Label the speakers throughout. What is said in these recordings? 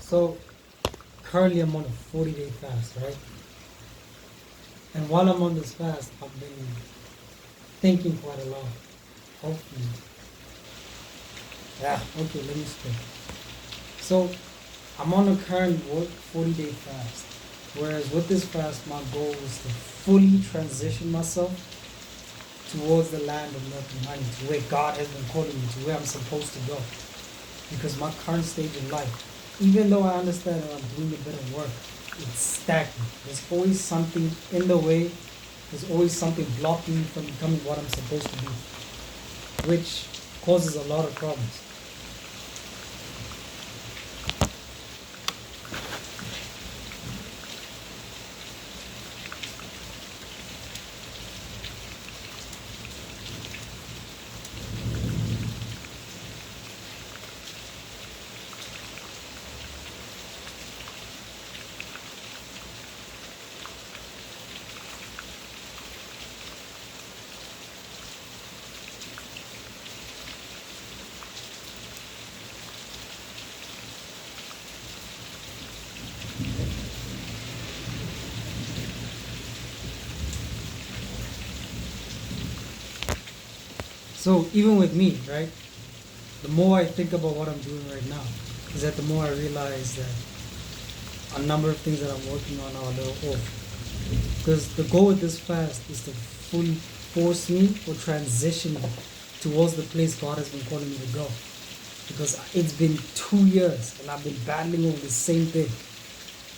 Speaker 1: So currently I'm on a 40-day fast, right? And while I'm on this fast, I've been thinking quite a lot. Hopefully. Yeah, okay, let me speak. So I'm on a current 40-day fast. Whereas with this fast, my goal is to fully transition myself towards the land of milk and honey, to where God has been calling me, to where I'm supposed to go. Because my current stage of life, even though I understand that I'm doing a bit of work, it's stagnant. There's always something in the way. There's always something blocking me from becoming what I'm supposed to be, which causes a lot of problems. So even with me, right, the more I think about what I'm doing right now, is that the more I realize that a number of things that I'm working on are a little off. Because the goal with this fast is to fully force me or transition me towards the place God has been calling me to go. Because it's been 2 years and I've been battling over the same thing.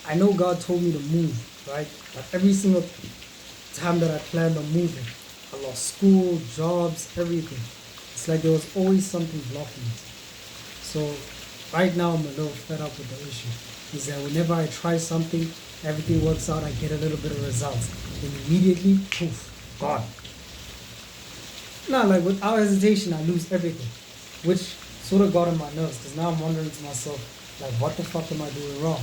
Speaker 1: I know God told me to move, right? But every single time that I planned on moving, I lost school, jobs, everything. It's like there was always something blocking me. So right now I'm a little fed up with the issue. Is that whenever I try something, everything works out, I get a little bit of results. Then immediately, poof, gone. Not like without hesitation, I lose everything. Which sort of got on my nerves because now I'm wondering to myself, like, what the fuck am I doing wrong?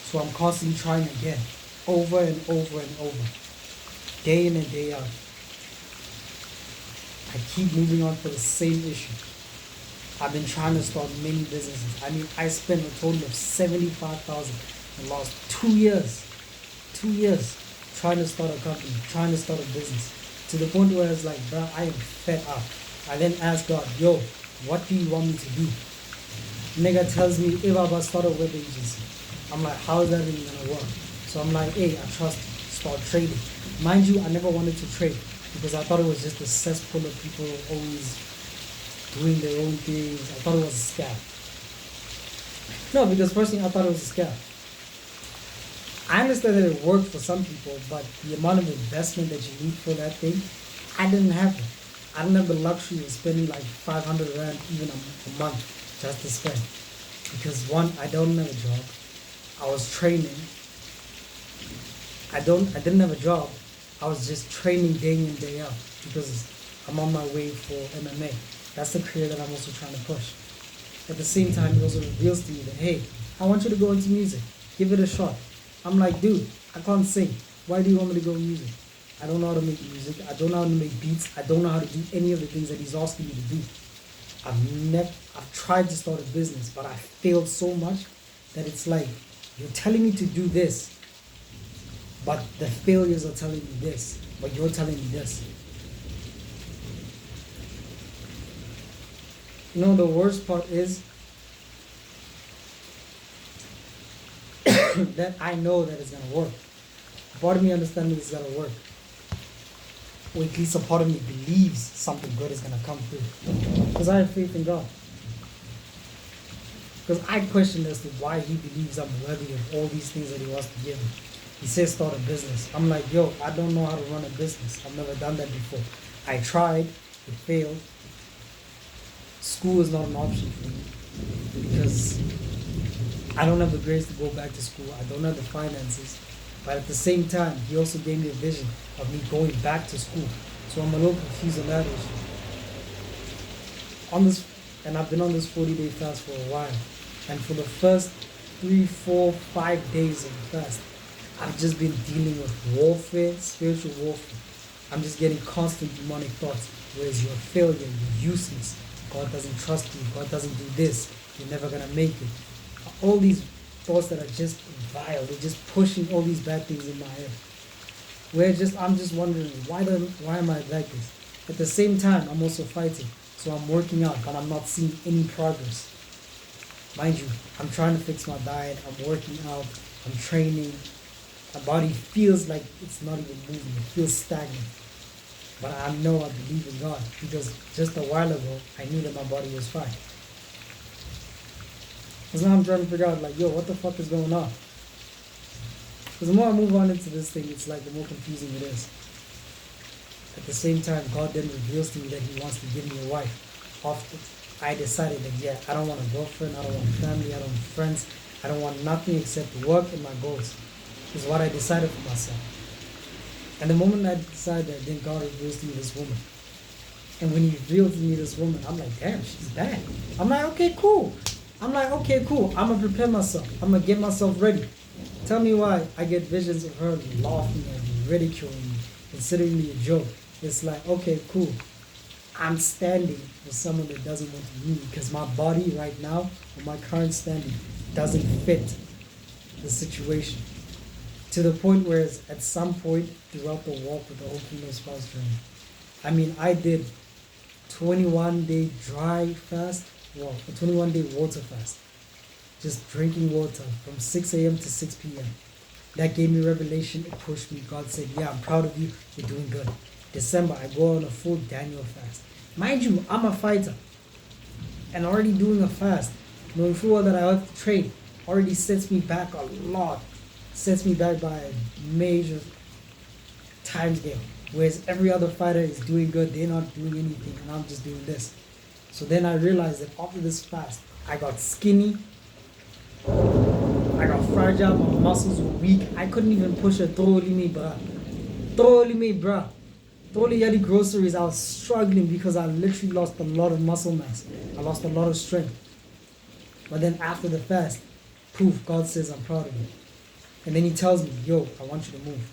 Speaker 1: So I'm constantly trying again, over and over and over, day in and day out. I keep moving on for the same issue. I've been trying to start many businesses. I mean, I spent a total of 75,000 in the last 2 years. 2 years trying to start a company, trying to start a business. To the point where it's like, bro, I am fed up. I then ask God, yo, what do you want me to do? Nigga tells me, if I start a web agency. I'm like, how is that even gonna work? So I'm like, hey, I trust you. Start trading. Mind you, I never wanted to trade because I thought it was just a cesspool of people always doing their own things. I thought it was a scam. No, because personally I thought it was a scam. I understand that it worked for some people, but the amount of investment that you need for that thing, I didn't have it. I didn't have the luxury of spending like 500 rand even a month just to spend. Because one, I don't have a job. I was training. I didn't have a job. I was just training day in, day out because I'm on my way for MMA. That's the career that I'm also trying to push. At the same time, it also reveals to me that, hey, I want you to go into music. Give it a shot. I'm like, dude, I can't sing. Why do you want me to go music? I don't know how to make music. I don't know how to make beats. I don't know how to do any of the things that he's asking me to do. I've tried to start a business, but I failed so much that it's like, you're telling me to do this, but the failures are telling me this, but you're telling me this. You know, the worst part is that I know that it's gonna work. A part of me understands it's gonna work. Or at least a part of me believes something good is gonna come through. Because I have faith in God. Because I question as to why he believes I'm worthy of all these things that he wants to give me. He says start a business. I'm like, yo, I don't know how to run a business. I've never done that before. I tried, it failed. School is not an option for me because I don't have the grace to go back to school. I don't have the finances. But at the same time, he also gave me a vision of me going back to school. So I'm a little confused on that issue. And I've been on this 40-day fast for a while. And for the first 3, 4, 5 days of the fast, I've just been dealing with warfare, spiritual warfare. I'm just getting constant demonic thoughts. Whereas you're a failure, you're useless. God doesn't trust you. God doesn't do this. You're never gonna make it. All these thoughts that are just vile. They're just pushing all these bad things in my head. Where just I'm just wondering why am I like this? At the same time, I'm also fighting. So I'm working out, but I'm not seeing any progress. Mind you, I'm trying to fix my diet. I'm working out. I'm training. My body feels like it's not even moving. It feels stagnant. But I know I believe in God because just a while ago I knew that my body was fine. Because now I'm trying to figure out like, yo, what the fuck is going on? Because the more I move on into this thing, it's like the more confusing it is. At the same time, God then reveals to me that He wants to give me a wife. After I decided that, yeah, I don't want a girlfriend, I don't want family, I don't want friends, I don't want nothing except work and my goals. Is what I decided for myself. And the moment I decided that, then God reveals to me this woman. And when He revealed to me this woman, I'm like, damn, she's bad. I'm like, okay, cool. I'm going to prepare myself. I'm going to get myself ready. Tell me why I get visions of her laughing at me, ridiculing me, considering me a joke. It's like, okay, cool. I'm standing with someone that doesn't want to me because my body right now, with my current standing, doesn't fit the situation. To the point where at some point throughout the walk with the whole Kingdom Spouse journey, I mean, I did 21-day dry fast, well, a 21-day water fast. Just drinking water from 6 a.m. to 6 p.m. That gave me revelation. It pushed me. God said, yeah, I'm proud of you. You're doing good. December, I go on a full Daniel fast. Mind you, I'm a fighter. And already doing a fast, knowing full well that I have to train, already sets me back a lot. Sets me back by a major time scale. Whereas every other fighter is doing good. They're not doing anything. And I'm just doing this. So then I realized that after this fast, I got skinny. I got fragile, my muscles were weak. I couldn't even push a trolley me, bruh. Trolley yadi groceries, I was struggling because I literally lost a lot of muscle mass. I lost a lot of strength. But then after the fast, poof, God says, I'm proud of you. And then He tells me, yo, I want you to move.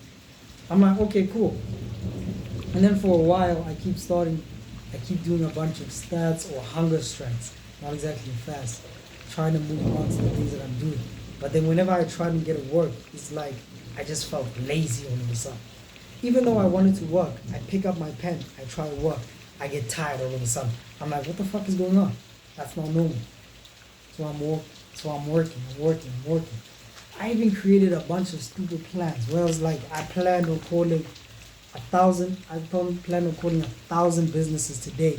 Speaker 1: I'm like, okay, cool. And then for a while, I keep doing a bunch of stats or hunger strengths. Not exactly fast. Trying to move on to the things that I'm doing. But then whenever I try to get to work, it's like I just felt lazy all of a sudden. Even though I wanted to work, I pick up my pen, I try to work, I get tired all of a sudden. I'm like, what the fuck is going on? That's not normal. So I'm working. I even created a bunch of stupid plans where I was like, I planned on calling 1,000 businesses today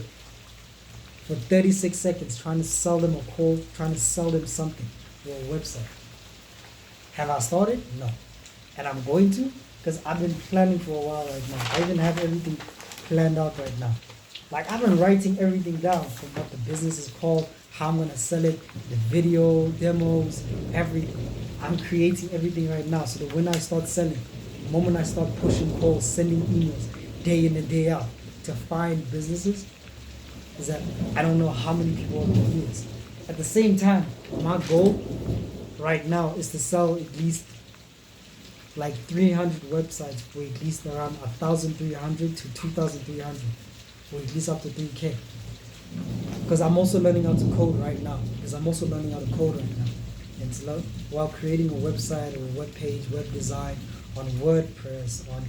Speaker 1: for 36 seconds, trying to sell them a call, trying to sell them something or a website. Have I started? No. And I'm going to, because I've been planning for a while right now. I even have everything planned out right now. Like I've been writing everything down from what the business is called, how I'm gonna sell it, the video, demos, everything. I'm creating everything right now so that when I start selling, the moment I start pushing calls, sending emails, day in and day out to find businesses, is that I don't know how many people are gonna do this. At the same time, my goal right now is to sell at least like 300 websites for at least around 1,300 to 2,300, or at least up to 3K. Because I'm also learning how to code right now. And while creating a website or a web page, web design on WordPress, on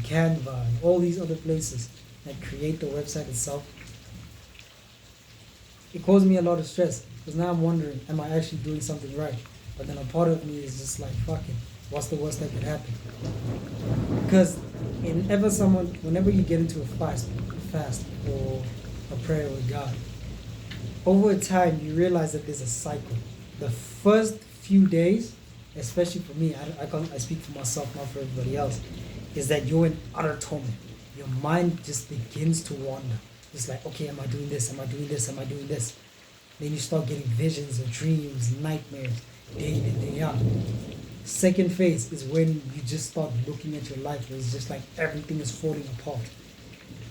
Speaker 1: Canva, and all these other places that create the website itself, it caused me a lot of stress. Because now I'm wondering, am I actually doing something right? But then a part of me is just like, fuck it. What's the worst that could happen? Because whenever you get into a fast or a prayer with God, over time you realize that there's a cycle. The first few days, especially for me, I speak for myself, not for everybody else, is that you're in utter torment. Your mind just begins to wander. It's like, okay, am I doing this? Am I doing this? Am I doing this? Then you start getting visions or dreams, nightmares, day in and day out. Second phase is when you just start looking at your life where it's just like everything is falling apart.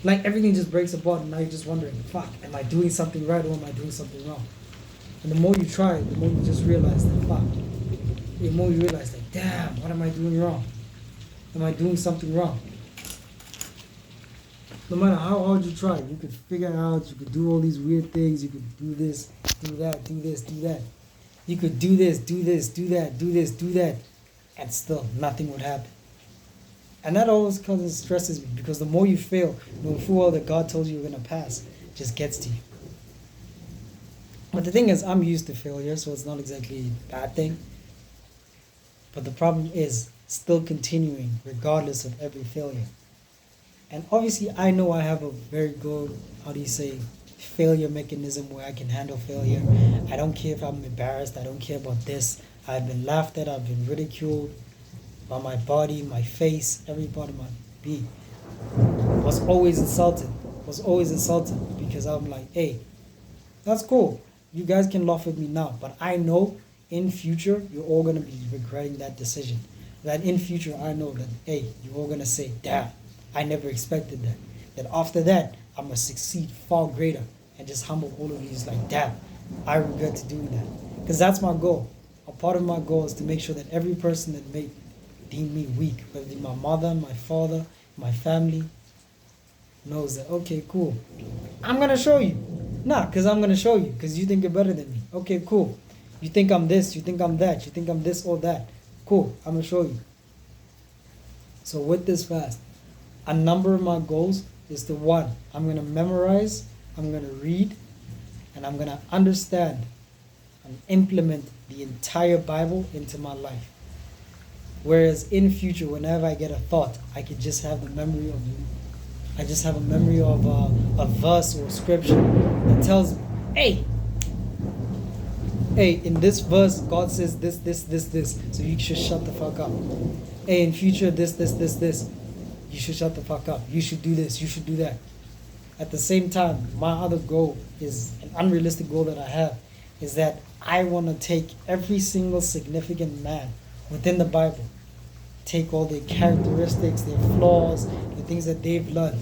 Speaker 1: Like everything just breaks apart and now you're just wondering, fuck, am I doing something right or am I doing something wrong? And the more you try, the more you just realize that, fuck. The more you realize like, damn, what am I doing wrong? Am I doing something wrong? No matter how hard you try, you could figure out, you could do all these weird things, you could do this, do that, do this, do that. You could do this, do this, do that, do this, do that, and still nothing would happen. And that always causes stresses me because the more you fail, the full well that God told you you're gonna pass just gets to you. But the thing is, I'm used to failure, so it's not exactly a bad thing. But the problem is still continuing regardless of every failure. And obviously, I know I have a very good, failure mechanism where I can handle failure. I don't care if I'm embarrassed. I don't care about this. I've been laughed at. I've been ridiculed by my body, my face, every part of my being. Was always insulted. Because I'm like, hey, that's cool. You guys can laugh at me now, but I know in future you're all gonna be regretting that decision. That in future I know that, hey, you're all gonna say, damn, I never expected that. That after that I'm gonna succeed far greater and just humble all of you. It's like, damn, I regret to doing that. Because that's my goal. A part of my goal is to make sure that every person that may deem me weak, whether it be my mother, my father, my family, knows that, okay, cool. I'm gonna show you. Nah, because I'm gonna show you, because you think you're better than me. Okay, cool. You think I'm this, you think I'm that, you think I'm this or that. Cool, I'm gonna show you. So with this fast, a number of my goals is to one, I'm gonna memorize, I'm gonna read, and I'm gonna understand and implement the entire Bible into my life. Whereas in future, whenever I get a thought, I could just have the memory of a verse or scripture that tells me, hey, in this verse, God says this, so you should shut the fuck up. Hey, in future, this, you should shut the fuck up. You should do this, you should do that. At the same time, my other goal is an unrealistic goal that I have, is that I want to take every single significant man within the Bible, take all their characteristics, their flaws, the things that they've learned,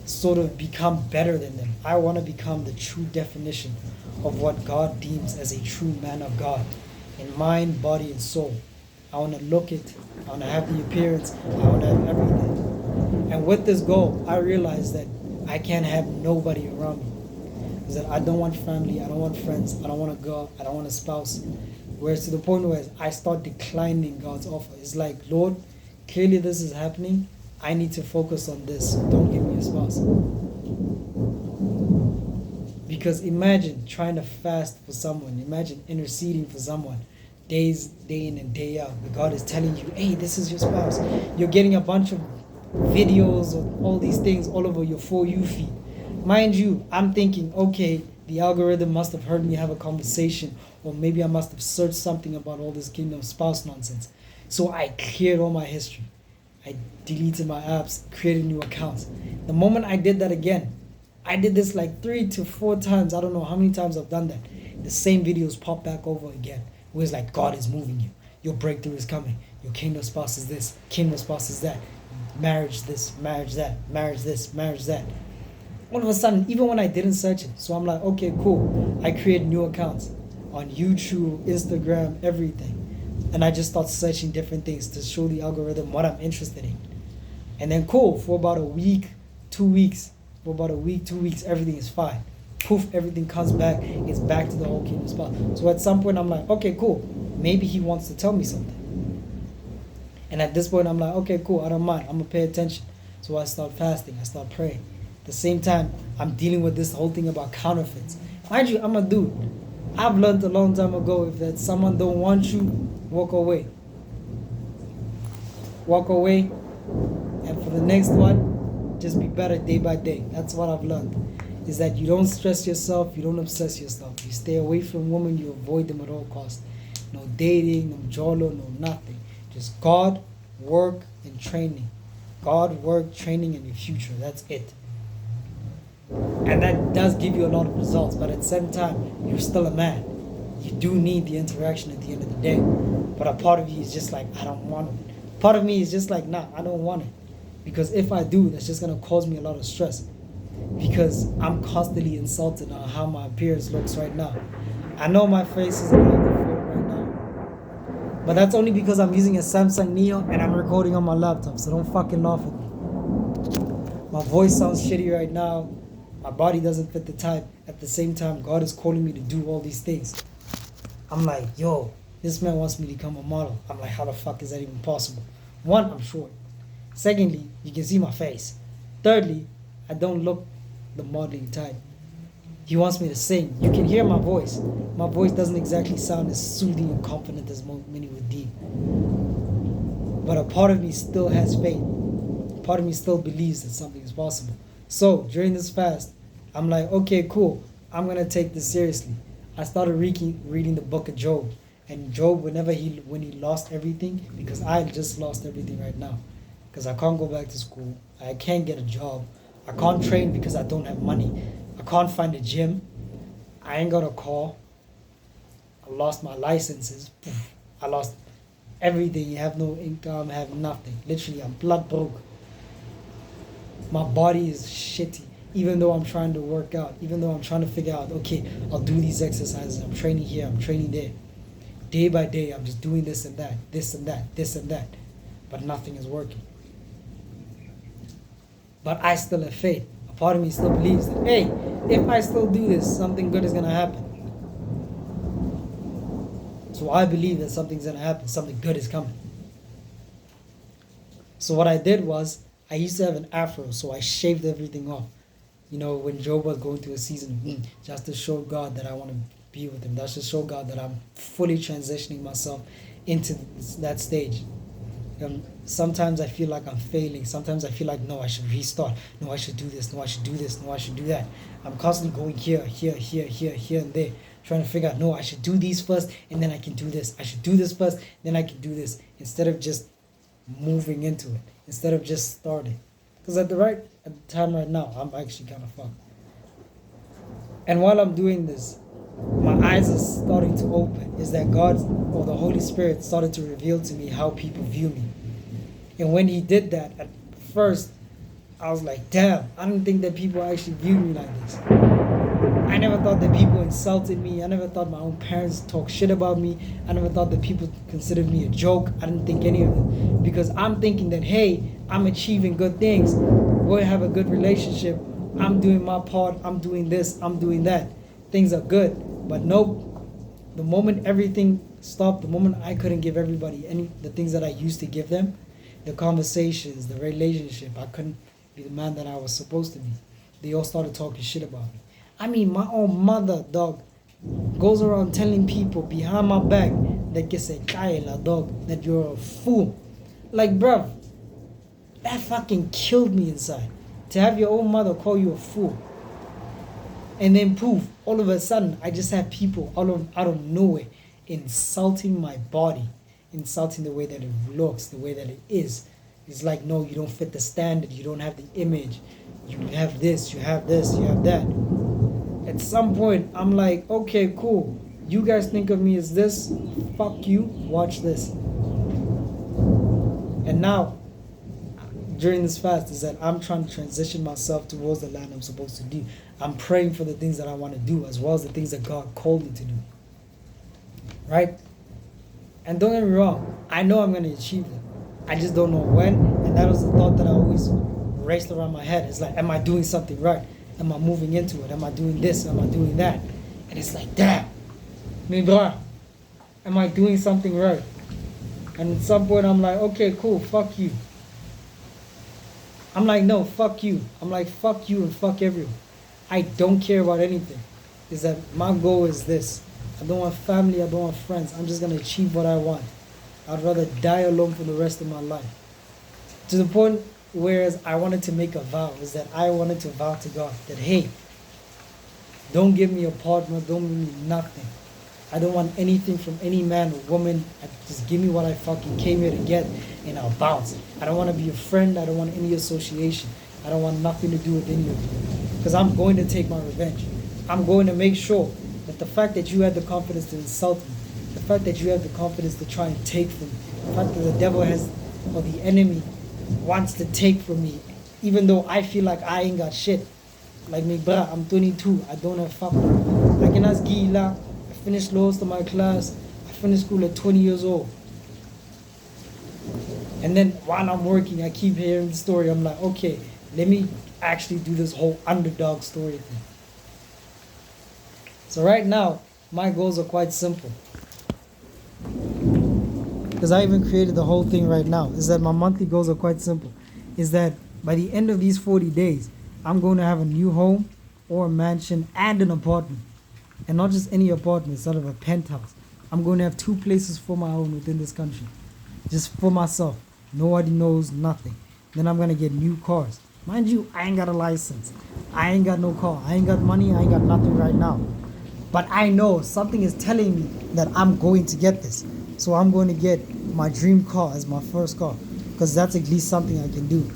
Speaker 1: sort of become better than them. I want to become the true definition of what God deems as a true man of God in mind, body, and soul. I want to look it, I want to have the appearance, I want to have everything. And with this goal, I realize that I can't have nobody around me. Is that I don't want family, I don't want friends, I don't want a girl, I don't want a spouse. Whereas to the point where I start declining God's offer. It's like, Lord, clearly this is happening. I need to focus on this. Don't give me a spouse. Because imagine trying to fast for someone. Imagine interceding for someone. Day in and day out. But God is telling you, hey, this is your spouse. You're getting a bunch of videos of all these things all over your For You feed. Mind you, I'm thinking, okay, the algorithm must have heard me have a conversation, or maybe I must have searched something about all this kingdom spouse nonsense. So I cleared all my history. I deleted my apps, created new accounts. The moment I did that again, I did this like 3 to 4 times. I don't know how many times I've done that. The same videos pop back over again. Where it's like, God is moving you. Your breakthrough is coming. Your kingdom spouse is this. Kingdom spouse is that. Marriage this, marriage that. Marriage this, marriage that. All of a sudden, even when I didn't search it. So I'm like, okay, cool. I create new accounts on YouTube, Instagram, everything. And I just start searching different things to show the algorithm what I'm interested in. And then cool, for about a week, 2 weeks, everything is fine. Poof, everything comes back. It's back to the whole kingdom spot. So at some point I'm like, okay, cool. Maybe he wants to tell me something. And at this point I'm like, okay, cool, I don't mind. I'm gonna pay attention. So I start fasting, I start praying. At the same time, I'm dealing with this whole thing about counterfeits. Mind you, I'm a dude. I've learned a long time ago, if that someone don't want you, walk away. Walk away. And for the next one, just be better day by day. That's what I've learned. Is that you don't stress yourself, you don't obsess yourself. You stay away from women, you avoid them at all costs. No dating, no jolo, no nothing. Just God, work, and training. God, work, training, and your future. That's it. And that does give you a lot of results, but at the same time, you're still a man. You do need the interaction at the end of the day. But a part of you is just like, I don't want it. Part of me is just like, nah, I don't want it. Because if I do, that's just going to cause me a lot of stress. Because I'm constantly insulted on how my appearance looks right now. I know my face is a little different right now. But that's only because I'm using a Samsung Neo and I'm recording on my laptop. So don't fucking laugh at me. My voice sounds shitty right now. My body doesn't fit the type. At the same time, God is calling me to do all these things. I'm like, yo, this man wants me to become a model. I'm like, how the fuck is that even possible? One, I'm short. Secondly, you can see my face. Thirdly, I don't look the modeling type. He wants me to sing. You can hear my voice. My voice doesn't exactly sound as soothing and confident as many would deem. But a part of me still has faith. A part of me still believes that something is possible. So during this fast, I'm like, okay, cool. I'm gonna take this seriously. I started reading the book of Job. And Job, when he lost everything, because I just lost everything right now. Because I can't go back to school. I can't get a job. I can't train because I don't have money. I can't find a gym. I ain't got a car. I lost my licenses. I lost everything. You have no income, have nothing. Literally, I'm blood broke. My body is shitty. Even though I'm trying to work out, even though I'm trying to figure out, okay, I'll do these exercises. I'm training here, I'm training there. Day by day, I'm just doing this and that, this and that, this and that. But nothing is working. But I still have faith. A part of me still believes that, hey, if I still do this, something good is going to happen. So I believe that something's going to happen. Something good is coming. So what I did was, I used to have an afro, so I shaved everything off. You know, when Job was going through a season, just to show God that I want to be with him. That's to show God that I'm fully transitioning myself into that stage. Sometimes I feel like I'm failing. Sometimes I feel like, no, I should restart. No, I should do this. No, I should do this. No, I should do that. I'm constantly going here, and there, trying to figure out, no, I should do these first, and then I can do this. I should do this first, then I can do this. Instead of just moving into it. Instead of just starting. Because at the time right now, I'm actually kind of fucked. And while I'm doing this, my eyes are starting to open. Is that God or the Holy Spirit started to reveal to me how people view me. And when he did that, at first, I was like, damn, I didn't think that people actually viewed me like this. I never thought that people insulted me. I never thought my own parents talked shit about me. I never thought that people considered me a joke. I didn't think any of it. Because I'm thinking that, hey, I'm achieving good things. We'll have a good relationship. I'm doing my part. I'm doing this. I'm doing that. Things are good. But nope. The moment everything stopped, the moment I couldn't give everybody the things that I used to give them, the conversations, the relationship, I couldn't be the man that I was supposed to be. They all started talking shit about me. I mean, my own mother, dog, goes around telling people behind my back that get say, Kaila, dog, that you're a fool. Like, bruv, that fucking killed me inside. To have your own mother call you a fool. And then poof, all of a sudden, I just have people out of nowhere insulting my body, insulting the way that it looks, the way that it is. It's like, no, you don't fit the standard, you don't have the image, you have this, you have this, you have that. At some point, I'm like, okay, cool. You guys think of me as this, fuck you, watch this. And now, during this fast, is that I'm trying to transition myself towards the land I'm supposed to do. I'm praying for the things that I want to do, as well as the things that God called me to do. Right? And don't get me wrong, I know I'm going to achieve them. I just don't know when, and that was the thought that I always raced around my head. It's like, am I doing something right? Am I moving into it? Am I doing this? Am I doing that? And it's like, damn, me bruh, am I doing something right? And at some point I'm like, okay, cool, fuck you. I'm like, no, fuck you. I'm like, fuck you and fuck everyone. I don't care about anything. Is that my goal is this. I don't want family, I don't want friends. I'm just going to achieve what I want. I'd rather die alone for the rest of my life. To the point whereas I wanted to make a vow, is that I wanted to vow to God that, hey, don't give me a partner, don't give me nothing. I don't want anything from any man or woman. Just give me what I fucking came here to get, and I'll bounce. I don't want to be a friend. I don't want any association. I don't want nothing to do with any of you. Because I'm going to take my revenge. I'm going to make sure that the fact that you had the confidence to insult me, the fact that you have the confidence to try and take from me, the fact that the devil has, or the enemy wants to take from me, even though I feel like I ain't got shit. Like me, bruh, I'm 22. I don't have fucking. I can ask Gila. I finished lowest of my class. I finished school at 20 years old. And then while I'm working, I keep hearing the story. I'm like, okay, let me actually do this whole underdog story thing. So right now, my goals are quite simple. because I even created the whole thing right now, is that my monthly goals are quite simple. Is that by the end of these 40 days, I'm going to have a new home or a mansion and an apartment. And not just any apartment, sort of a penthouse. I'm going to have 2 places for my own within this country. Just for myself. Nobody knows nothing. Then I'm going to get new cars. Mind you, I ain't got a license. I ain't got no car. I ain't got money. I ain't got nothing right now. But I know something is telling me that I'm going to get this. So I'm going to get my dream car as my first car. Because that's at least something I can do.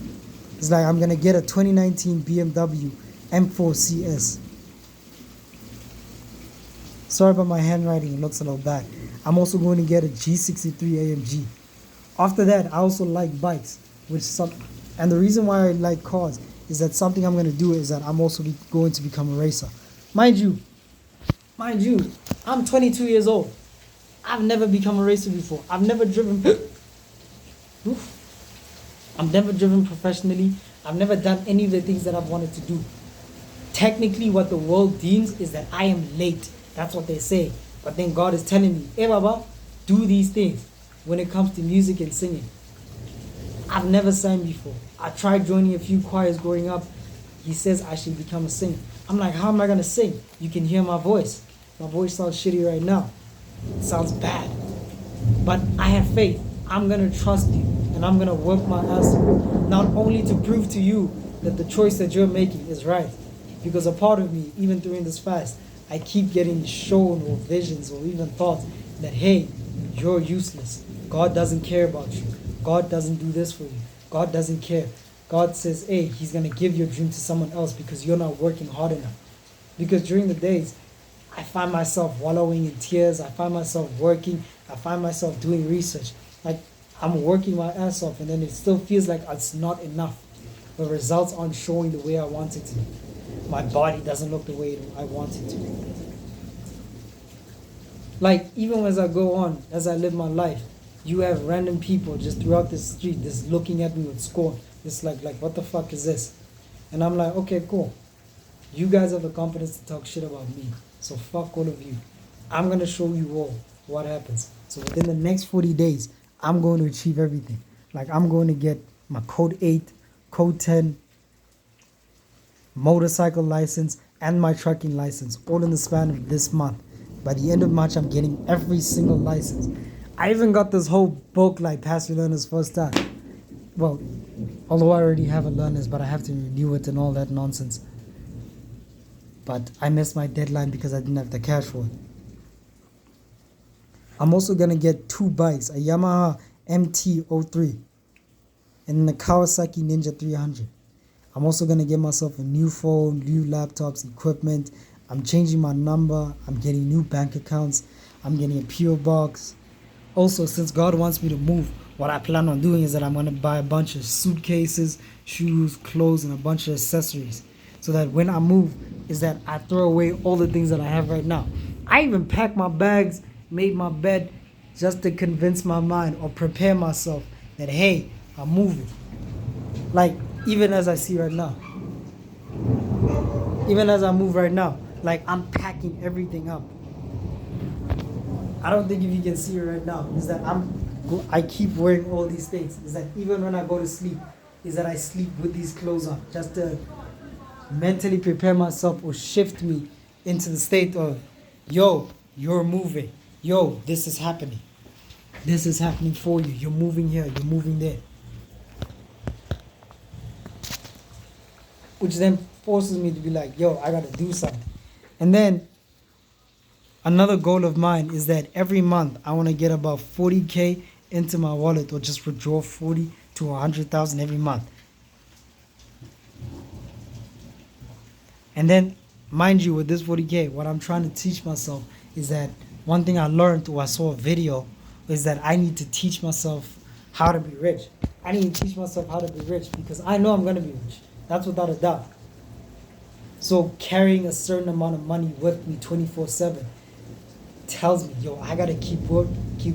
Speaker 1: It's like I'm going to get a 2019 BMW M4 CS. Sorry about my handwriting, it looks a little bad. I'm also going to get a G63 AMG. After that, I also like bikes, and the reason why I like cars is that something I'm going to do is that I'm also going to become a racer. Mind you, I'm 22 years old. I've never become a racer before. I've never driven. I've never driven professionally. I've never done any of the things that I've wanted to do. Technically, what the world deems is that I am late. That's what they say. But then God is telling me, hey Baba, do these things when it comes to music and singing. I've never sang before. I tried joining a few choirs growing up. He says I should become a singer. I'm like, how am I going to sing? You can hear my voice. My voice sounds shitty right now. It sounds bad. But I have faith. I'm going to trust you. And I'm going to work my ass off. Not only to prove to you that the choice that you're making is right. Because a part of me, even during this fast, I keep getting shown or visions or even thoughts that, hey, you're useless. God doesn't care about you. God doesn't do this for you. God doesn't care. God says, hey, he's going to give your dream to someone else because you're not working hard enough. Because during the days, I find myself wallowing in tears. I find myself working. I find myself doing research. Like, I'm working my ass off and then it still feels like it's not enough. The results aren't showing the way I want it to. My body doesn't look the way I want it to. Like, even as I go on, as I live my life, you have random people just throughout the street just looking at me with scorn. It's like what the fuck is this? And I'm like, okay, cool. You guys have the confidence to talk shit about me. So fuck all of you. I'm going to show you all what happens. So within the next 40 days, I'm going to achieve everything. Like, I'm going to get my Code 8, Code 10, motorcycle license, and my trucking license, all in the span of this month. By the end of March, I'm getting every single license. I even got this whole book, like Pass Your Learners First Time. Well, although I already have a learners, but I have to renew it and all that nonsense. But I missed my deadline because I didn't have the cash for it. I'm also going to get 2 bikes, a Yamaha MT-03 and the Kawasaki Ninja 300. I'm also going to get myself a new phone, new laptops, equipment. I'm changing my number. I'm getting new bank accounts. I'm getting a PO box. Also, since God wants me to move, what I plan on doing is that I'm going to buy a bunch of suitcases, shoes, clothes, and a bunch of accessories. So that when I move, is that I throw away all the things that I have right now. I even packed my bags, made my bed, just to convince my mind or prepare myself that, hey, I'm moving. Like, even as I see right now. Even as I move right now. Like, I'm packing everything up. I don't think if you can see it right now, is that I keep wearing all these things. Is that even when I go to sleep, is that I sleep with these clothes on. Just to mentally prepare myself or shift me into the state of, yo, you're moving. Yo, this is happening. This is happening for you. You're moving here. You're moving there. Which then forces me to be like, yo, I gotta do something. And then another goal of mine is that every month I want to get about 40K into my wallet, or just withdraw 40 to 100,000 every month. And then, mind you, with this 40K, what I'm trying to teach myself is that one thing I learned, or I saw a video, is that I need to teach myself how to be rich. I need to teach myself how to be rich because I know I'm going to be rich. That's without a doubt. So carrying a certain amount of money with me 24/7 tells me, yo, I got to keep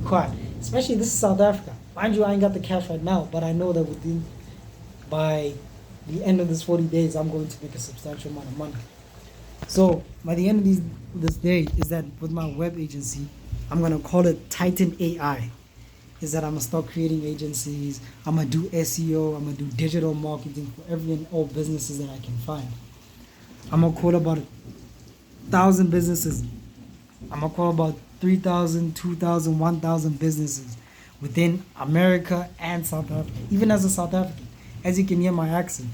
Speaker 1: quiet. Especially this is South Africa. Mind you, I ain't got the cash right now, but I know that by the end of this 40 days, I'm going to make a substantial amount of money. So by the end of this day is that with my web agency, I'm going to call it Titan AI. is that I'm gonna start creating agencies. I'm gonna do SEO. I'm gonna do digital marketing for every and all businesses that I can find. I'm gonna call about 1,000 businesses. I'm gonna call about 3,000, 2,000, 1,000 businesses within America and South Africa. Even as a South African, as you can hear my accent,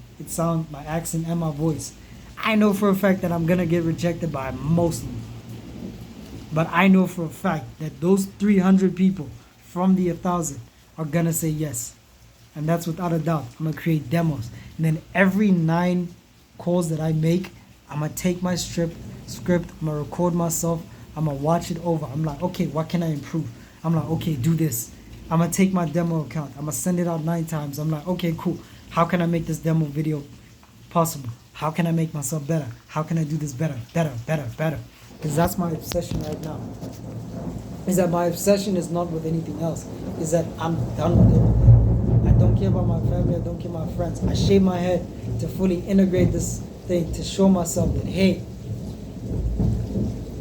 Speaker 1: my accent and my voice. I know for a fact that I'm gonna get rejected by most of them. But I know for a fact that those 300 people from the 1,000 are gonna say yes. And that's without a doubt. I'm gonna create demos. And then every 9 calls that I make, I'm gonna take my script, I'm gonna record myself, I'm gonna watch it over. I'm like, okay, what can I improve? I'm like, okay, do this. I'm gonna take my demo account, I'm gonna send it out 9 times. I'm like, okay, cool. How can I make this demo video possible? How can I make myself better? How can I do this better? Because that's my obsession right now. Is that my obsession is not with anything else. Is that I'm done with everything. I don't care about my family. I don't care about my friends. I shave my head to fully integrate this thing, to show myself that, hey,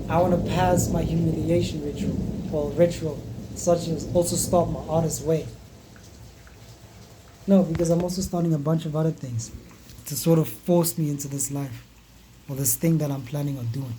Speaker 1: I want to pass my humiliation ritual, such as also start my artist way. No, because I'm also starting a bunch of other things to sort of force me into this life or this thing that I'm planning on doing.